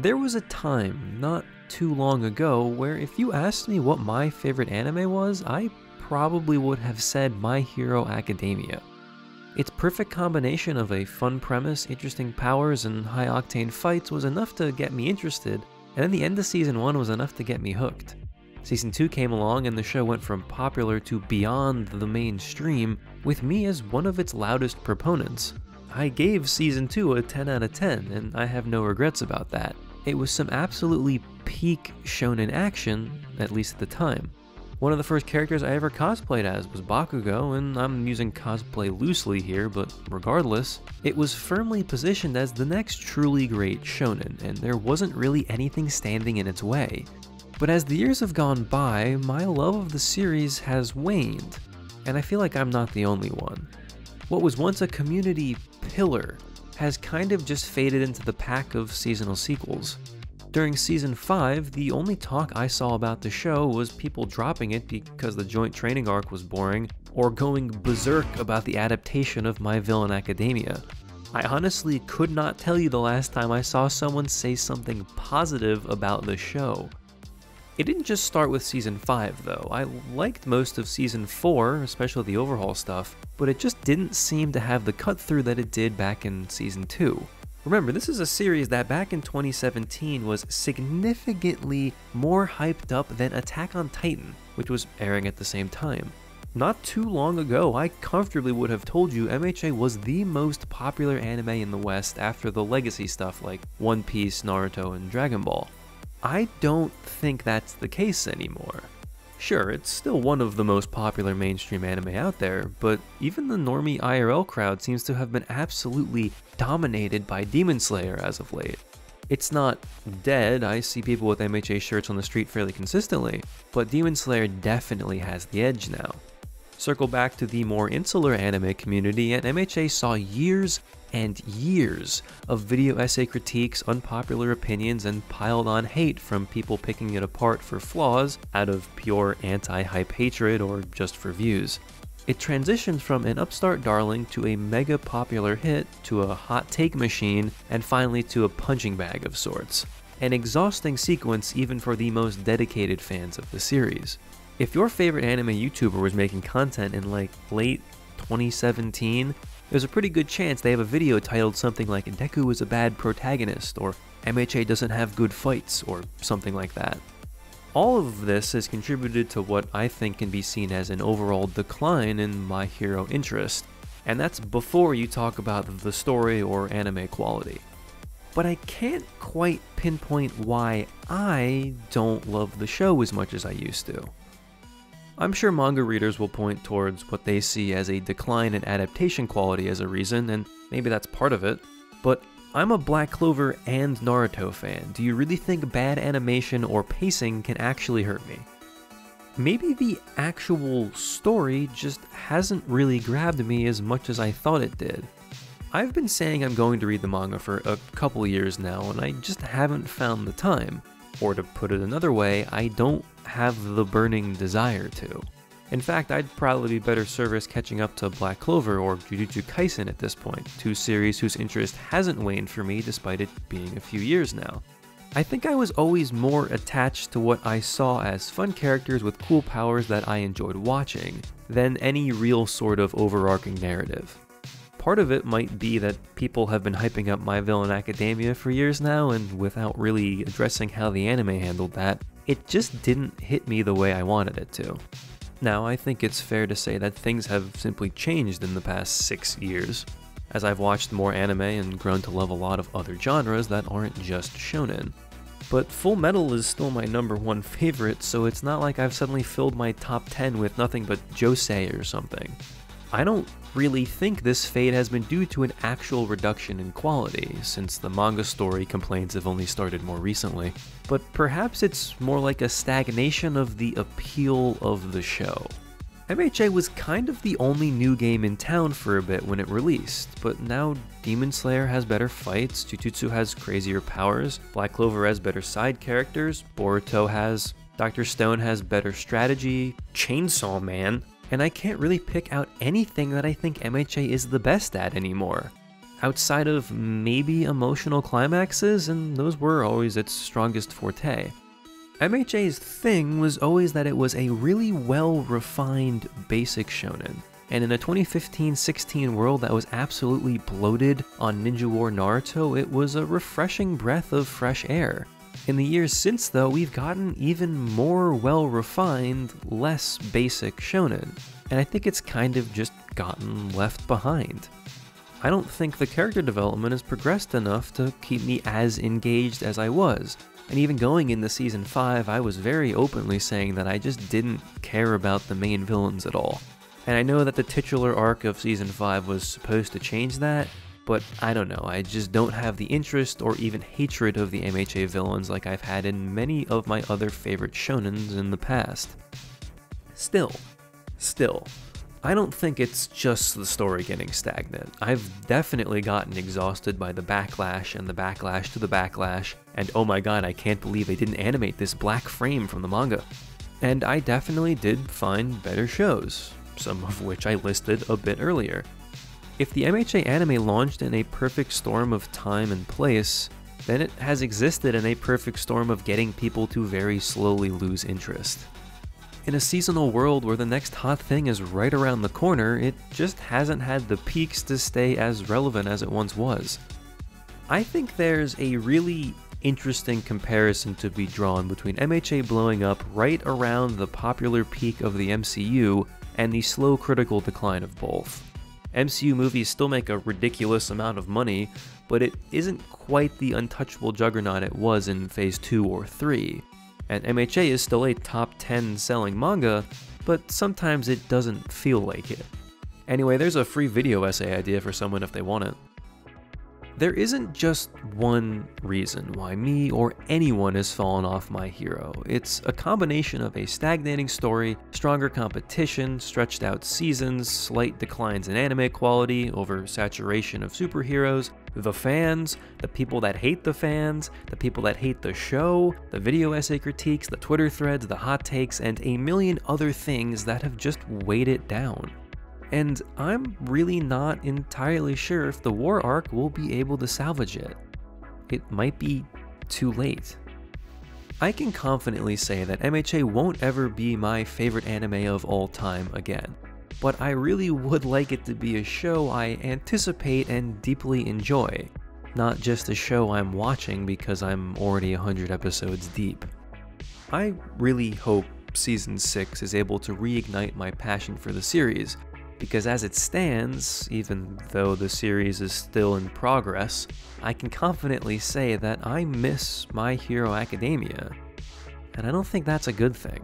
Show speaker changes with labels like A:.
A: There was a time, not too long ago, where if you asked me what my favorite anime was, I probably would have said My Hero Academia. Its perfect combination of a fun premise, interesting powers, and high-octane fights was enough to get me interested, and then the end of Season 1 was enough to get me hooked. Season 2 came along and the show went from popular to beyond the mainstream, with me as one of its loudest proponents. I gave Season 2 a 10 out of 10, and I have no regrets about that. It was some absolutely peak shonen action, at least at the time. One of the first characters I ever cosplayed as was Bakugo, and I'm using cosplay loosely here, but regardless, it was firmly positioned as the next truly great shonen, and there wasn't really anything standing in its way. But as the years have gone by, my love of the series has waned, and I feel like I'm not the only one. What was once a community pillar has kind of just faded into the pack of seasonal sequels. During Season 5, the only talk I saw about the show was people dropping it because the joint training arc was boring, or going berserk about the adaptation of My Villain Academia. I honestly could not tell you the last time I saw someone say something positive about the show. It didn't just start with Season 5 though. I liked most of Season 4, especially the overhaul stuff, but it just didn't seem to have the cut-through that it did back in Season 2. Remember, this is a series that back in 2017 was significantly more hyped up than Attack on Titan, which was airing at the same time. Not too long ago, I comfortably would have told you MHA was the most popular anime in the West after the legacy stuff like One Piece, Naruto, and Dragon Ball. I don't think that's the case anymore. Sure, it's still one of the most popular mainstream anime out there, but even the normie IRL crowd seems to have been absolutely dominated by Demon Slayer as of late. It's not dead, I see people with MHA shirts on the street fairly consistently, but Demon Slayer definitely has the edge now. Circle back to the more insular anime community, and MHA saw years and years of video essay critiques, unpopular opinions, and piled on hate from people picking it apart for flaws out of pure anti-hype hatred or just for views. It transitioned from an upstart darling to a mega popular hit to a hot take machine and finally to a punching bag of sorts. An exhausting sequence even for the most dedicated fans of the series. If your favorite anime YouTuber was making content in like late 2017, there's a pretty good chance they have a video titled something like Deku is a bad protagonist, or MHA doesn't have good fights, or something like that. All of this has contributed to what I think can be seen as an overall decline in My Hero interest, and that's before you talk about the story or anime quality. But I can't quite pinpoint why I don't love the show as much as I used to. I'm sure manga readers will point towards what they see as a decline in adaptation quality as a reason, and maybe that's part of it, but I'm a Black Clover and Naruto fan. Do you really think bad animation or pacing can actually hurt me? Maybe the actual story just hasn't really grabbed me as much as I thought it did. I've been saying I'm going to read the manga for a couple years now, and I just haven't found the time. Or to put it another way, I don't have the burning desire to. In fact, I'd probably be better service catching up to Black Clover or Jujutsu Kaisen at this point, two series whose interest hasn't waned for me despite it being a few years now. I think I was always more attached to what I saw as fun characters with cool powers that I enjoyed watching, than any real sort of overarching narrative. Part of it might be that people have been hyping up My Villain Academia for years now, and without really addressing how the anime handled that, it just didn't hit me the way I wanted it to. Now, I think it's fair to say that things have simply changed in the past 6 years, as I've watched more anime and grown to love a lot of other genres that aren't just shonen. But Full Metal is still my #1 favorite, so it's not like I've suddenly filled my top 10 with nothing but josei or something. I don't really think this fade has been due to an actual reduction in quality, since the manga story complaints have only started more recently, but perhaps it's more like a stagnation of the appeal of the show. MHA was kind of the only new game in town for a bit when it released, but now Demon Slayer has better fights, Jujutsu has crazier powers, Black Clover has better side characters, Boruto has, Dr. Stone has better strategy, Chainsaw Man, and I can't really pick out anything that I think MHA is the best at anymore. outside of maybe emotional climaxes, and those were always its strongest forte. MHA's thing was always that it was a really well-refined basic shonen, and in a 2015-16 world that was absolutely bloated on Ninja War Naruto, it was a refreshing breath of fresh air. In the years since, though, we've gotten even more well-refined, less basic shonen, and I think it's kind of just gotten left behind. I don't think the character development has progressed enough to keep me as engaged as I was, and even going into Season 5, I was very openly saying that I just didn't care about the main villains at all. And I know that the titular arc of Season 5 was supposed to change that, but I don't know, I just don't have the interest or even hatred of the MHA villains like I've had in many of my other favorite shonens in the past. Still, I don't think it's just the story getting stagnant. I've definitely gotten exhausted by the backlash and the backlash to the backlash, and oh my god, I can't believe they didn't animate this black frame from the manga. And I definitely did find better shows, some of which I listed a bit earlier. If the MHA anime launched in a perfect storm of time and place, then it has existed in a perfect storm of getting people to very slowly lose interest. In a seasonal world where the next hot thing is right around the corner, it just hasn't had the peaks to stay as relevant as it once was. I think there's a really interesting comparison to be drawn between MHA blowing up right around the popular peak of the MCU and the slow critical decline of both. MCU movies still make a ridiculous amount of money, but it isn't quite the untouchable juggernaut it was in Phase 2 or 3. And MHA is still a top 10 selling manga, but sometimes it doesn't feel like it. Anyway, there's a free video essay idea for someone if they want it. There isn't just one reason why me or anyone has fallen off My Hero. It's a combination of a stagnating story, stronger competition, stretched out seasons, slight declines in anime quality, over saturation of superheroes, the fans, the people that hate the fans, the people that hate the show, the video essay critiques, the Twitter threads, the hot takes, and a million other things that have just weighed it down. And I'm really not entirely sure if the war arc will be able to salvage it. It might be too late. I can confidently say that MHA won't ever be my favorite anime of all time again, but I really would like it to be a show I anticipate and deeply enjoy, not just a show I'm watching because I'm already 100 episodes deep. I really hope Season 6 is able to reignite my passion for the series, because as it stands, even though the series is still in progress, I can confidently say that I miss My Hero Academia, and I don't think that's a good thing.